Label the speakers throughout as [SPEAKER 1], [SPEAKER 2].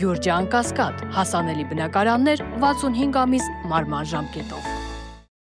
[SPEAKER 1] Գյուրջան Կասկադ, հասանելի բնակարաններ 65 ամիս մարման ժամկետով։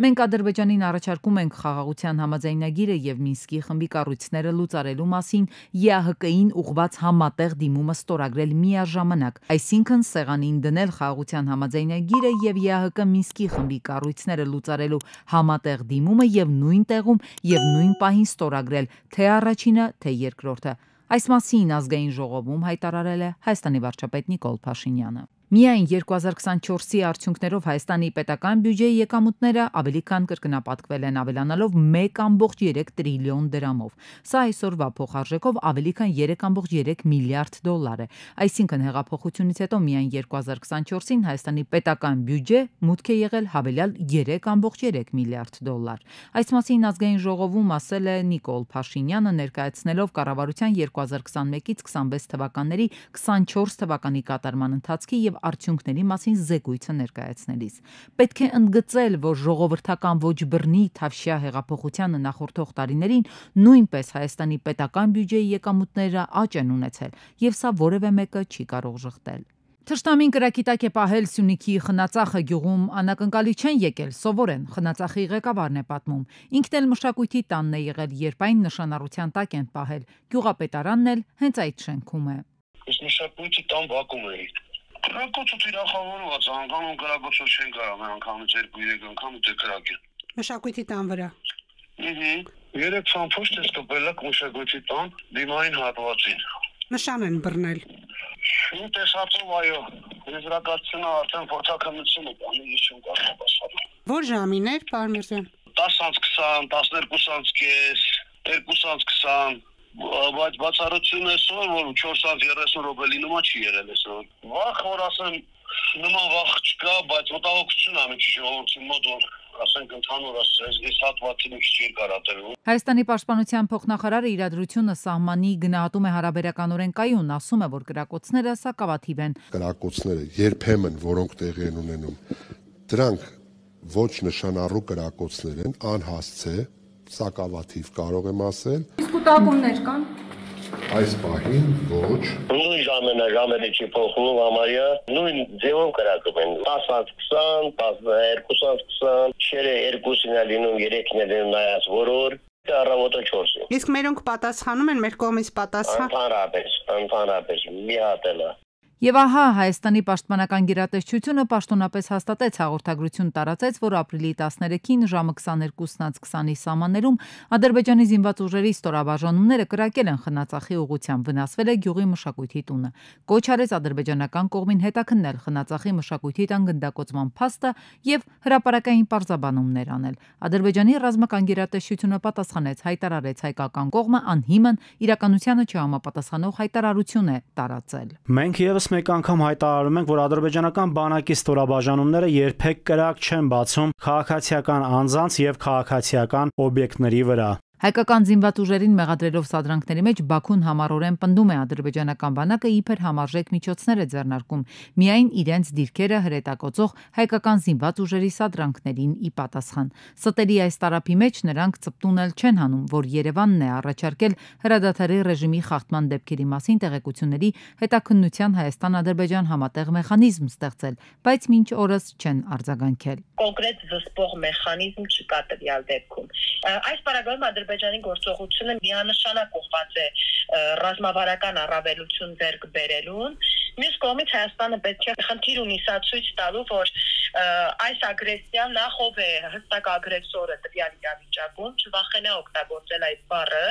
[SPEAKER 1] Մենք Ադրբեջանին առաջարկում ենք խաղաղության համաձայնագիրը եւ Մինսկի խմբի կառույցները լուծարելու մասին ԵԱՀԿ-ին ուղղված համատեղ դիմումը ստորագրել միաժամանակ, այսինքն սեղանին դնել խաղաղության համաձայնագիրը եւ ԵԱՀԿ Մինսկի խմբի կառույցները լուծարելու համատեղ դիմումը եւ նույն տեղում եւ նույն պահին ստորագրել թե առաջինը, թե երկրորդը։ Այս մասին ազգային ժողովում հայտարարել է Հայաստանի վարչապետ Նիկոլ Փաշինյանը։ Միայն 2024-ի արդյունքներով Հայաստանի պետական բյուջեի եկամուտները ավելի քան կրկնապատկվել են, ավելանալով 1.3 տրիլիոն դրամով։ Սա այսօրվա փոխարժեքով ավելի քան 3.3 միլիարդ դոլար է։ Այսինքն հեղափոխությունից հետո միայն 2024-ին Հայաստանի պետական բյուջե մուտք է եղել հավելյալ 3.3 միլիարդ դոլար։ Այս մասին ազգային ժողովում ասել է Նիկոլ Փաշինյանը, ներկայացնելով կառավարության 2021-ից 26 թվականների 24 թվականի կատարման ընթացքի եւ արդյունքների մասին զեկույցը ներկայացնելիս։ Պետք է ընդգծել, որ ժողովրդական ոչ բռնի Թավշյա հեղափոխությանը նախորդող տարիներին նույնպես Հայաստանի պետական բյուջեի եկամուտները աճ են ունեցել, եւ սա որևէ մեկը չի կարող ժխտել։ Թշնամին կրակի տակ է պահել Սյունիքի Խնածախը գյուղում անակնկալի չեն եկել, սովոր են, Խնածախի ղեկավարն է պատմում։ Ինքն էլ մշակույթի տանն է եղել, երբ այն նշանառության տակ են պահել։ Գյուղապետարանն էլ հենց այդ շենքում է։
[SPEAKER 2] Ես մշակույթի տան բակում էի։ Կրակոցը թիրախավորված, անգամ կրակոցը չեն կարող, անգամից 2-3 անգամ դե կրակ է։
[SPEAKER 3] Մշակույթի տան վրա։
[SPEAKER 2] 3 ցամփոշ է ստոպելակ մշակույթի տան դիմային հատվածին։
[SPEAKER 3] Նշան են բռնել։
[SPEAKER 2] Ու տեսածով այո, եզրակացությունը արդեն փորձակնությունը բանի ես չեմ կարող ասել։
[SPEAKER 3] Որ ժամին էր, պարոն Միրզոյան։
[SPEAKER 2] 10:20, 12:20, 2:20 բայց բացառությունը այսօր որ 4:30 րոպեի նման չի եղել այսօր։ Վախ որ ասեմ նման վախ չկա, բայց մտահոգություն ա մեջի ժողովրդի մոտ որ ասենք ընդհանուր այս հատվածին ինչ երկար ատելու։
[SPEAKER 1] Հայաստանի պաշտպանության փոխնախարարը իրադրությունը սահմանի գնահատում է հարաբերականորեն կայուն, ասում է, որ կրակոցները սակավաթիվ են։
[SPEAKER 4] Կրակոցները երբեմն որոնք տեղի են ունենում, դրանք ոչ նշանառու կրակոցներ են, անհասցե, սակավաթիվ կարող եմ ասել։
[SPEAKER 5] Իսկ կուտակումներ կան։
[SPEAKER 4] Այս պահին ոչ։
[SPEAKER 2] Նույն ժամերը չի փոխվում համարյա, նույն ձևով կրակում են 10:20, 12:20, շերը 2-ին է լինում, 3-ին է լինում նայած որոր, առավոտը 4-ին։
[SPEAKER 3] Իսկ մերոնք պատասխանում են, մեր կողմից պատասխան։
[SPEAKER 2] Ընդհանրապես, մի հատ էլ է։
[SPEAKER 1] Եվ ահա Հայաստանի պաշտպանական գերատեսչությունը պաշտոնապես հաստատեց հաղորդագրություն տարածեց, որ ապրիլի 13-ին ժամը 22:20-ի սահմաններում Ադրբեջանի զինված ուժերի ստորաբաժանումները կրակել են Խնածախի ուղղությամբ, վնասվել է գյուղի մշակույթի տունը։ Կոչ արեց ադրբեջանական կողմին հետաքննել Խնածախի մշակույթի տան գնդակոծման փաստը եւ հրապարակային պարզաբանումներ անել։ Ադրբեջանի ռազմական գերատեսչությունը պատասխանեց, հայտարարեց հայկական կողմը անհիմն իրականությանը չհամապատասխանող հայտարարություն է տարածել։
[SPEAKER 6] Մենք եւս մեկ անգամ հայտարարում ենք, որ ադրբեջանական բանակի ստորաբաժանումները երբեք կրակ չեն բացում քաղաքացիական անձանց եւ քաղաքացիական օբյեկտների վրա։
[SPEAKER 1] Հայկական զինված ուժերին մեղադրելով սադրանքների մեջ Բաքուն համառորեն պնդում է ադրբեջանական բանակը իբր համարժեք միջոցներ է ձեռնարկում միայն իրենց դիրքերը հրետակոծող հայկական զինված ուժերի սադրանքներին ի պատասխան։ Ստերի այս տարափի մեջ նրանք ծպտունել չեն հանում, որ Երևանն է առաջարկել հրադադարի ռեժիմի խախտման դեպքերի մասին տեղեկությունների հետաքննության Հայաստան-Ադրբեջան համատեղ մեխանիզմ ստեղծել, բայց մինչ օրս չեն արձագանքել։
[SPEAKER 7] Կոնկրետ զսպող մեխանիզմ չկա տվյալ դեպքում։ Այս պարագայում Ադրբեջանի գործողությունը միանշանակ ուղղված է ռազմավարական առավելություն ձեռք բերելուն։ Մյուս կողմից Հայաստանը պետք է խնդիր ունի սա ցույց տալու, որ այս ագրեսիան նախ ով է հստակ ագրեսորը տվյալ իրավիճակում, չվախենա օգտագործել այդ բառը,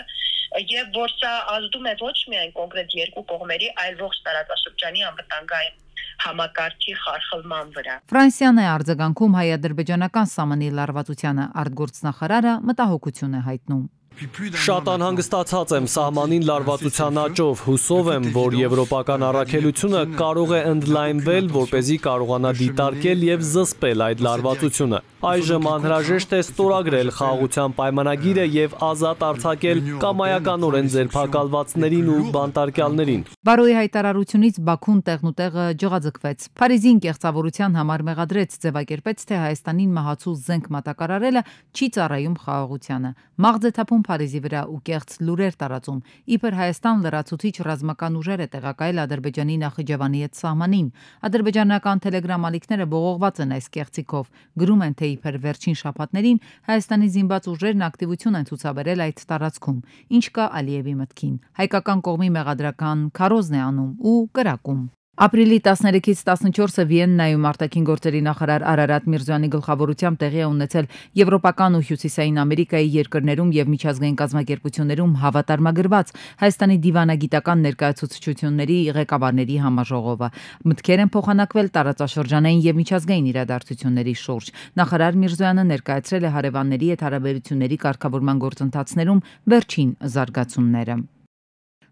[SPEAKER 7] եւ որ սա ազդում է ոչ միայն կոնկրետ երկու կողմերի, այլ ողջ տարածաշրջանի անվտանգային համակարգի խարխլման վրա։
[SPEAKER 1] Ֆրանսիան է արձագանքում հայ-ադրբեջանական սահմանի լարվածությանը, արտգործնախարարը մտահոգություն է հայտնում։
[SPEAKER 8] Շատ անհանգստացած եմ սահմանին լարվածության աճով, հուսով եմ, որ եվրոպական առաքելությունը կարող է ընդլայնվել, որպեսզի կարողանա դիտարկել եւ զսպել այդ լարվածությունը։ Այժմ անհրաժեշտ է ստորագրել խաղաղության պայմանագիրը եւ ազատ արձակել կամայականորեն ձերբակալվածներին ու բանտարկյալներին։
[SPEAKER 1] Բարոյի հայտարարությունից Բաքուն տեղնուտեղը ջղաձգվեց։ Փարիզին կեղծավորության համար մեղադրեց, ձևակերպեց, թե Հայաստանին մահացու զենք մատակարարելը չի ծառայում խաղաղությանը։ Մաղձեթափում Փարիզի վրա ու կեղծ լուրեր տարածում, իբր Հայաստան լրացուցիչ ռազմական ուժեր է տեղակայել Ադրբեջանի Նախիջևանի հետ սահմանին։ Ադրբեջանական Telegram ալիքները բողոքված են այս կեղծիքով, գրում են, թե իբր վերջին շաբաթներին Հայաստանի զինված ուժերն ակտիվություն են ցուցաբերել այդ տարածքում, ինչ կա Ալիևի մտքին։ Հայկական կողմի մեղադրական քարոզն է անում ու կրակում։ Ապրիլի 13-ից 14-ը Վիեննայում արտաքին գործերի նախարար Արարատ Միրզոյանի գլխավորությամբ տեղի է ունեցել Եվրոպական ու Հյուսիսային Ամերիկայի երկրներում եւ միջազգային կազմակերպություններում հավատարմագրված Հայաստանի դիվանագիտական ներկայացուցչությունների ղեկավարների համաժողովը։ Մտքեր են փոխանակվել տարածաշրջանային եւ միջազգային իրադարձությունների շուրջ։ Նախարար Միրզոյանը ներկայացրել է հարևանների հետ հարաբերությունների կարգավորման գործընթացներում վերջին զարգացումները։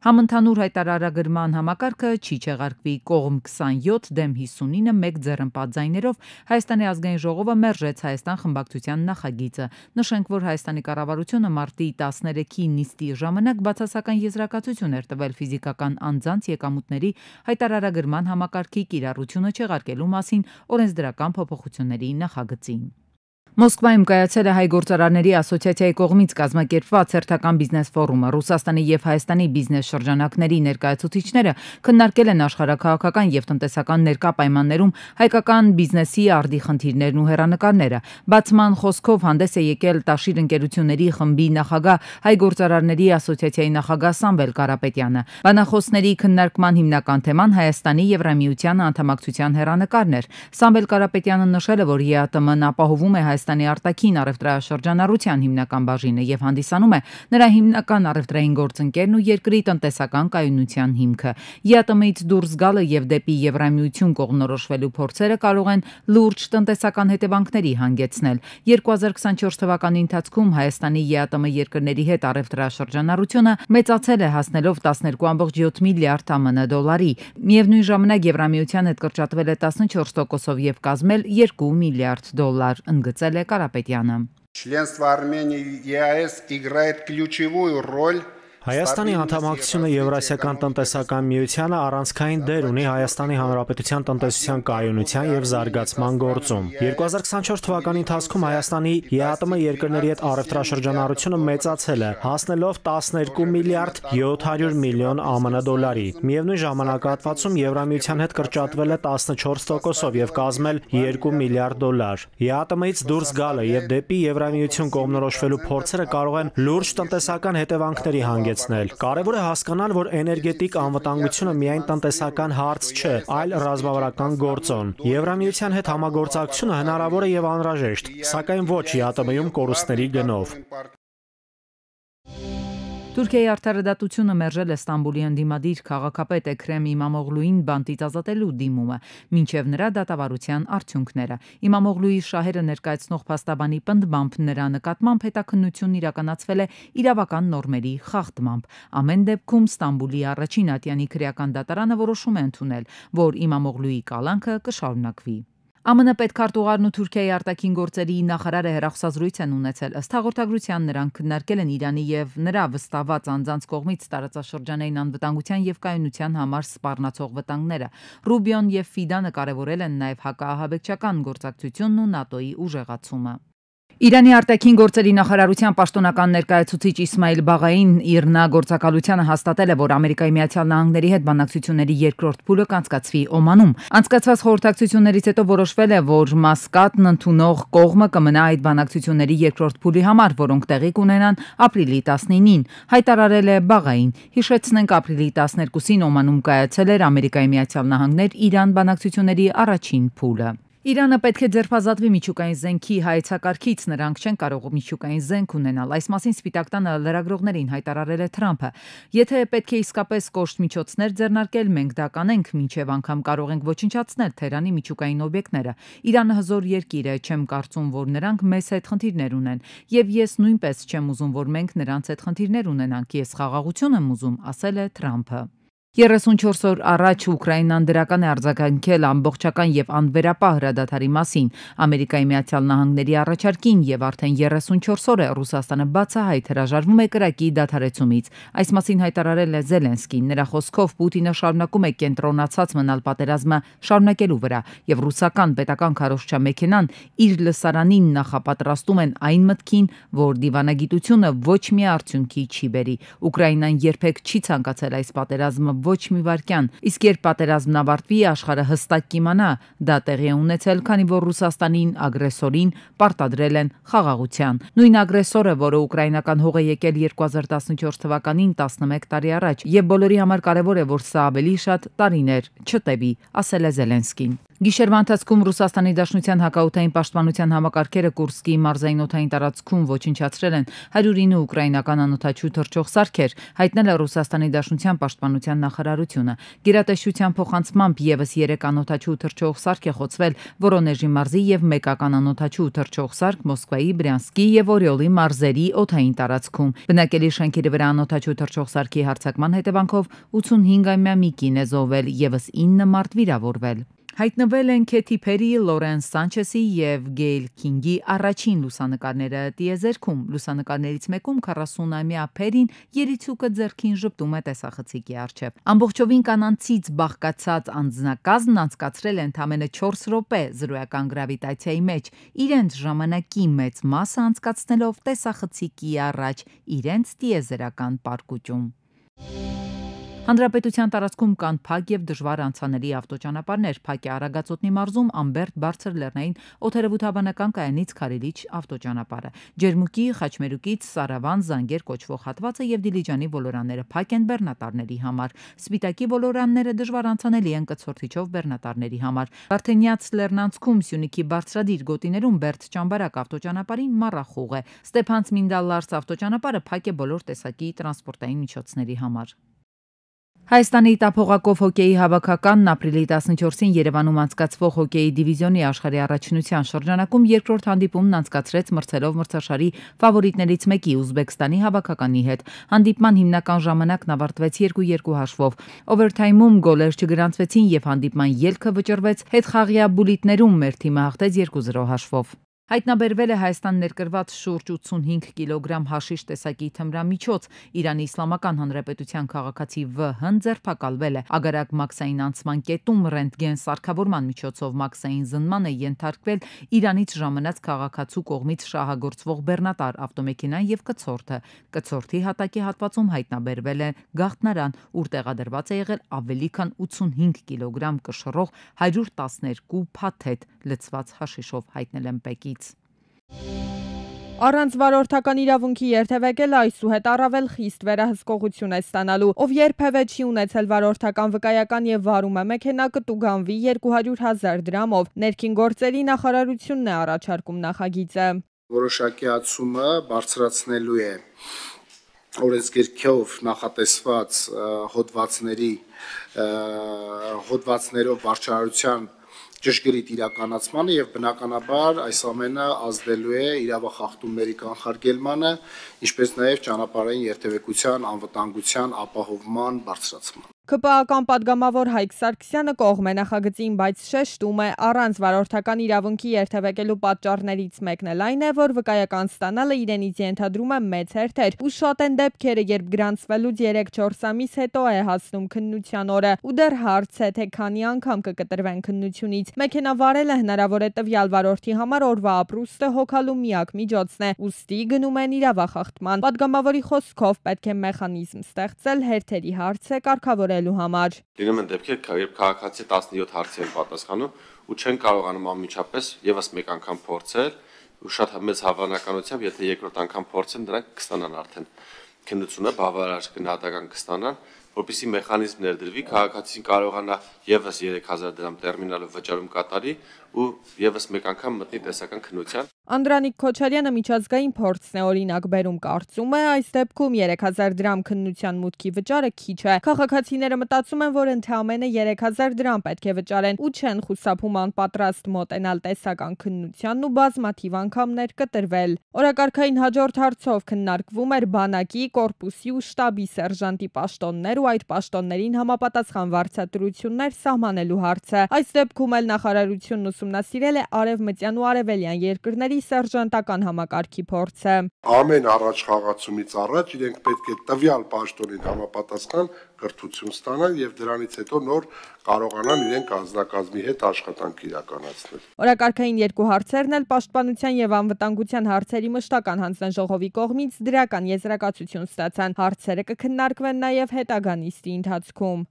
[SPEAKER 1] Համընդհանուր հայտարարագրման համակարգը չի չեղարկվի կողմ 27 դեմ 59 մեկ ձեռնպատ ձայներով Հայաստանի ազգային ժողովը մերժեց Հայաստան խմբակցության նախագիծը։ Նշենք, որ Հայաստանի կառավարությունը մարտի 13-ի նիստի ժամանակ բացասական եզրակացություն էր տվել ֆիզիկական անձանց եկամուտների հայտարարագրման համակարգի կիրառությունը չեղարկելու մասին օրենսդրական փոփոխությունների նախագծին։ Մոսկվայում կայացել է Հայ գործարարների ասոցիացիայի կողմից կազմակերպված հերթական բիզնես ֆորումը։ Ռուսաստանի եւ Հայաստանի բիզնես շրջանակների ներկայացուցիչները քննարկել են աշխարհաքաղաքական եւ տնտեսական ներկա պայմաններում հայկական բիզնեսի արդի խնդիրներն ու հեռանկարները։ Բացման խոսքով հանդես է եկել Տաշիր ընկերությունների խմբի նախագահ Հայ գործարարների ասոցիացիայի նախագահ Սամվել Կարապետյանը։ Բանախոսների քննարկման հիմնական թեման Հայաստանի Եվրամիության անդամակցության հեռանկարն էր։ Սամվել Կարապետյանը նշել է, որ ԵԱՏՄ-ն ապահովում է Հայաստանի արտաքին առևտրաշրջանառության հիմնական բաժինը եւ հանդիսանում է նրա հիմնական առևտրային գործընկերն ու երկրի տնտեսական կայունության հիմքը։ ԵԱՏՄ-ից դուրս գալը եւ դեպի Եվրամիություն կողմնորոշվելու փորձերը կարող են լուրջ տնտեսական հետևանքների հանգեցնել։ 2024 թվականի ընթացքում Հայաստանի ԵԱՏՄ երկրների հետ առևտրաշրջանառությունը մեծացել է հասնելով 12.7 միլիարդ ԱՄՆ դոլարի։ Միևնույն ժամանակ Եվրամիության հետ կրճատվել է 14%-ով եւ կազմել 2 միլիարդ դոլար, ընդգծել է Կարապետյանը։
[SPEAKER 5] Членство Армении в ЕАЭС играет ключевую роль
[SPEAKER 6] Հայաստանի անդամակցությունը Եվրասիական տնտեսական միությանը առանցքային դեր ունի Հայաստանի Հանրապետության տնտեսության կայունության եւ զարգացման գործում։ 2024 թվականի ընթացքում Հայաստանի ԵԱՏՄ երկրների հետ առևտրաշրջանառությունը մեծացել է, հասնելով 12 միլիարդ 700 միլիոն ԱՄՆ դոլարի։ Միևնույն ժամանակահատվածում Եվրամիության հետ կրճատվել է 14%-ով եւ կազմել 2 միլիարդ դոլար։ ԵԱՏՄ-ից դուրս գալը եւ դեպի Եվրամիություն կողմնորոշվելու փորձերը կարող են լուրջ տնտեսական հետևանքների հանգեցնել։ Կարևոր է հասկանալ, որ էներգետիկ անվտանգությունը միայն տնտեսական հարց չէ, այլ ռազմավարական գործոն։ Եվրամիության հետ համագործակցությունը հնարավոր է եւ անհրաժեշտ, սակայն ոչ ԵԱՏՄ-ում կորուստների գնով։
[SPEAKER 1] Թուրքիայի արդարադատությունը մերժել է Ստամբուլի ընդդիմադիր քաղաքապետ Էքրեմ Իմամօղլուին բանտից ազատելու դիմումը, մինչև նրա դատավարության արդյունքները։ Իմամօղլուի շահերը ներկայացնող փաստաբանի պնդմամբ նրա նկատմամբ հետաքննությունն իրականացվել է իրավական նորմերի խախտմամբ։ Ամեն դեպքում Ստամբուլի առաջին ատյանի քրեական դատարանը որոշում է ընդունել, որ Իմամօղլուի կալանքը կշարունակվի։ ԱՄՆ պետքարտուղարն ու Թուրքիայի արտաքին գործերի նախարարը հեռախոսազրույց են ունեցել։ Ըստ հաղորդագրության նրանք քննարկել են Իրանի եւ նրա վստահված անձանց կողմից տարածաշրջանային անվտանգության եւ կայունության համար սպառնացող վտանգները։ Ռուբիոն եւ Ֆիդանը կարևորել են նաեւ հակաահաբեկչական գործակցությունն ու ՆԱՏՕ-ի ուժեղացումը։ Իրանի արտաքին գործերի նախարարության պաշտոնական ներկայացուցիչ Իսմայիլ Բաղային Իրնա գործակալությանը հաստատել է, որ Ամերիկայի Միացյալ Նահանգների հետ բանակցությունների երկրորդ փուլը կանցկացվի Օմանում։ Անցկացված խորհրդակցություններից հետո որոշվել է, որ Մասկատն ընդունող կողմը կմնա այդ բանակցությունների երկրորդ փուլի համար, որոնք տեղի կունենան ապրիլի 19-ին, հայտարարել է Բաղային։ Հիշեցնենք, ապրիլի 12-ին Օմանում կայացել էր Ամերիկայի Միացյալ Նահանգներ Իրան բանակցությունների առաջին փուլը։ Իրանը պետք է ձերբազատվի միջուկային զենքի հայեցակարգից, նրանք չեն կարող միջուկային զենք ունենալ։ Այս մասին Սպիտակ տանը լրագրողներին հայտարարել է Թրամփը։ Եթե պետք է իսկապես կոշտ միջոցներ ձեռնարկել, մենք դա կանենք, մինչև անգամ կարող ենք ոչնչացնել Թեհրանի միջուկային օբյեկտները։ Իրանը հզոր երկիր է, չեմ կարծում, որ նրանք մեզ հետ խնդիրներ ունեն, եւ ես նույնպես չեմ ուզում, որ մենք նրանց հետ խնդիրներ ունենանք։ Ես խաղաղություն եմ ուզում, ասել է Թրամփը։ 34 օր առաջ Ուկրաինան դրական է արձագանքել ամբողջական եւ անվերապահ հրադադարի մասին Ամերիկայի Միացյալ Նահանգների առաջարկին եւ արդեն 34 օր է Ռուսաստանը բացահայտ հրաժարվում է կրակի դադարեցումից։ Այս մասին հայտարարել է Զելենսկին։ Նրա խոսքով Պուտինը շարունակում է կենտրոնացած մնալ պատերազմը շարունակելու վրա եւ ռուսական պետական քարոզչա մեքենան իր լսարանին նախապատրաստում են այն մտքին, որ դիվանագիտությունը ոչ մի արդյունքի չի բերի։ Ուկրաինան երբեք չի ցանկացել այս պատերազմը ոչ մի վարքյան, իսկ երբ պատերազմն ավարտվի, աշխարհը հստակ կիմանա, դա տեղի է ունեցել, քանի որ Ռուսաստանին ագրեսորին պարտադրել են խաղաղության։ Նույն ագրեսորը, որը ուկրաինական հող է եկել 2014 թվականին 11 տարի առաջ, եւ բոլորի համար կարեւոր է, որ սա ավելի շատ տարիներ չտևի, ասել է Զելենսկին։ Գիշերվա ընթացքում Ռուսաստանի Դաշնության հակաօդային պաշտպանության համակարգերը Կուրսկի մարզային օդային տարածքում ոչնչացրել են 109 ուկրաինական անօդաչու թռչող սարքեր, հայտնել է Ռուսաստանի Դաշնության պաշտպանության նախարարությունը։ Գերատեսչության փոխանցմամբ եւս 3 անօդաչու թռչող սարք է խոցվել Վորոնեժի մարզի եւ մեկական անօդաչու թռչող սարք Մոսկվայի, Բրյանսկի եւ Օրիոլի մարզերի օդային տարածքում։ Բնակելի շենքերի վրա անօդաչու թռչող սարքի հարձակման հետևանքով 85-ամյա մի կին է զոհվել, եւս 9 մարդ վիրավորվել։ Հայտնվել են Քեթի Փերի, Լորենս Սանչեսի եւ Գեյլ Քինգի առաջին լուսանկարները տիեզերքում։ Լուսանկարներից մեկում 40-ամյա Փերին երիցուկը ձեռքին ժպտում է տեսախցիկի առջև։ Ամբողջովին կանանցից բաղկացած անձնակազմն անցկացրել է ընդամենը 4 րոպե զրոյական գրավիտացիայի մեջ, իրենց ժամանակի մեծ մասը անցկացնելով տեսախցիկի առաջ իրենց տիեզերական պարկուճում։ Հանրապետության տարածքում կան փակ եւ դժվար անցանելի ավտոճանապարհներ։ Փակ է Արագածոտնի մարզում Ամբերտ բարձր լեռնային օդերևութաբանական կայանից Քարիլիչ ավտոճանապարհը։ Ջերմուկի, Խաչմերուկից Սարավան, Զանգեր կոչվող հատվածը եւ Դիլիջանի ոլորանները փակ են բեռնատարների համար։ Սպիտակի ոլորանները դժվար անցանելի են կցորդիչով բեռնատարների համար։ Վարդենյաց լեռնանցքում Սյունիքի բարձրադիր գոտիներում Բերդ Ճամբարակ ավտոճանապարհին մառախուղ է։ Ստեփանց-Մինդալ-Լարս ավտոճանապարհը փակ է բոլոր տեսակի տրանսպորտային միջոցների համար։ Հայաստանի տափողակով հոկեյի հավաքականն ապրիլի 14-ին Երևանում անցկացվող հոկեյի դիվիզիոնի աշխարհի առաջնության շրջանակում երկրորդ հանդիպումն անցկացրեց մրցելով մրցաշարի ֆավորիտներից մեկի Ուզբեկստանի հավաքականի հետ։ Հանդիպման հիմնական ժամանակն ավարտվեց 2-2 հաշվով։ Օվերթայմում գոլեր չգրանցվեցին եւ հանդիպման ելքը վճռվեց հետխաղյա բուլիտներում, մեր թիմը հաղթեց 2-0 հաշվով։ Հայտնաբերվել է Հայաստան ներկրված շուրջ 85 կիլոգրամ հաշիշ տեսակի թմրամիջոց։ Իրանի Իսլամական Հանրապետության քաղաքացի ՎՀ-ն ձերբակալվել է։ Ագարակ մաքսային անցման կետում ռենտգեն սարքավորման միջոցով մաքսային զննման է ենթարկվել Իրանից ժամանած քաղաքացու կողմից շահագործվող բեռնատար ավտոմեքենան եւ կցորդը։ Կցորդի հատակի հատվածում հայտնաբերվել է գաղտնարան, ուր տեղադրված է եղել ավելի քան 85 կիլոգրամ կշռող 112 փաթեթ լցված հաշիշով, հայտնել են Պեկի։
[SPEAKER 9] Առանց վարորդական իրավունքի երթևեկել այսուհետ առավել խիստ վերահսկողություն է ստանալու, ով երբևէ չի ունեցել վարորդական վկայական եւ վարում է մեքենա կտուգանվի 200,000 դրամով։ Ներքին գործերի նախարարությունն է առաջարկում նախագիծը։
[SPEAKER 5] Որոշակի ացումը բարձրացնելու է օրենսգիրքով նախատեսված հոդվածներով վարչարարության ճշգրիտ իրականացմանը եւ բնականաբար այս ամենը ազդելու է իրավախախտումների կանխարգելմանը, ինչպես նաեւ ճանապարհային երթևեկության անվտանգության ապահովման բարձրացմանը։
[SPEAKER 9] ԿՊԱ-ական падգամավոր Հայկ Սարգսյանը կողմ է նախագծին, բայց շեշտում է, առանց վարորդական իրավունքի երթևեկելու պատճառներից մեկն էլ այն է, որ վկայական ստանալը իրենից ենթադրում է մեծ հերթեր, ու շատ են դեպքերը, երբ գրանցվելուց 3-4 ամիս հետո է հասնում քննության օրը, ու դեռ հարց է, թե քանի անգամ կկտրվեն քննությունից։ Մեքենա վարելը հնարավոր է տվյալ վարորդի համար օրվա ապրուստը հոգալու միակ միջոցն է, ուստի գնում են իրավախախտման։ Պատգամավորի խոսքով պետք է մեխանիզմ ստեղծել հերթերի հարցը կարգավորելու համար։
[SPEAKER 10] Լինում են դեպքեր, երբ քաղաքացի 17 հարցի են պատասխանում ու չեն կարողանում անմիջապես եւս մեկ անգամ փորձել ու շատ մեծ հավանականությամբ, եթե երկրորդ անգամ փորձեն, դրանք կստանան արդեն քննությունը բավարար գնահատական կստանան, որպեսզի մեխանիզմ ներդրվի, քաղաքացին կարողանա եւս 3000 դրամ տերմինալով վճարում կատարի ու եւս մեկ անգամ մտնի տեսական քննության։
[SPEAKER 9] Անդրանիկ Քոչարյանը միջազգային փորձն է օրինակ բերում, կարծում է, այս դեպքում 3000 դրամ քննության մուտքի վճարը քիչ է։ Քաղաքացիները մտածում են, որ ընդհանրապես 3000 դրամ պետք է վճարեն ու չեն խուսափում անպատրաստ մոտենալ տեսական քննությանն ու բազմաթիվ անգամներ կտրվել։ Օրակարգային հաջորդ հարցով քննարկվում էր բանակի, կորպուսի ու շտաբի սերժանտի պաշտոններ ու ու այդ պաշտոններին համապատասխան վարձատրություններ սահմանելու հարցը։ Այս դեպքում էլ նախարարությունն ուսումնասիրել է արևմտյան ու արևելյան երկրների սերժանտական համակարգի փորձը։
[SPEAKER 4] Ամեն առաջխաղացումից առաջ իրենք պետք է տվյալ պաշտոնին համապատասխան կրթություն ստանան եւ դրանից հետո նոր կարողանան իրենք անձնակազմի հետ աշխատանք իրականացնել։
[SPEAKER 9] Օրակարգային երկու հարցերն էլ պաշտպանության եւ անվտանգության հարցերի մշտական հանձնաժողովի կողմից դրական եզրակացություն ստացան։ Հարցերը կքննարկվեն նաեւ հետագա նիստի ընթացքում։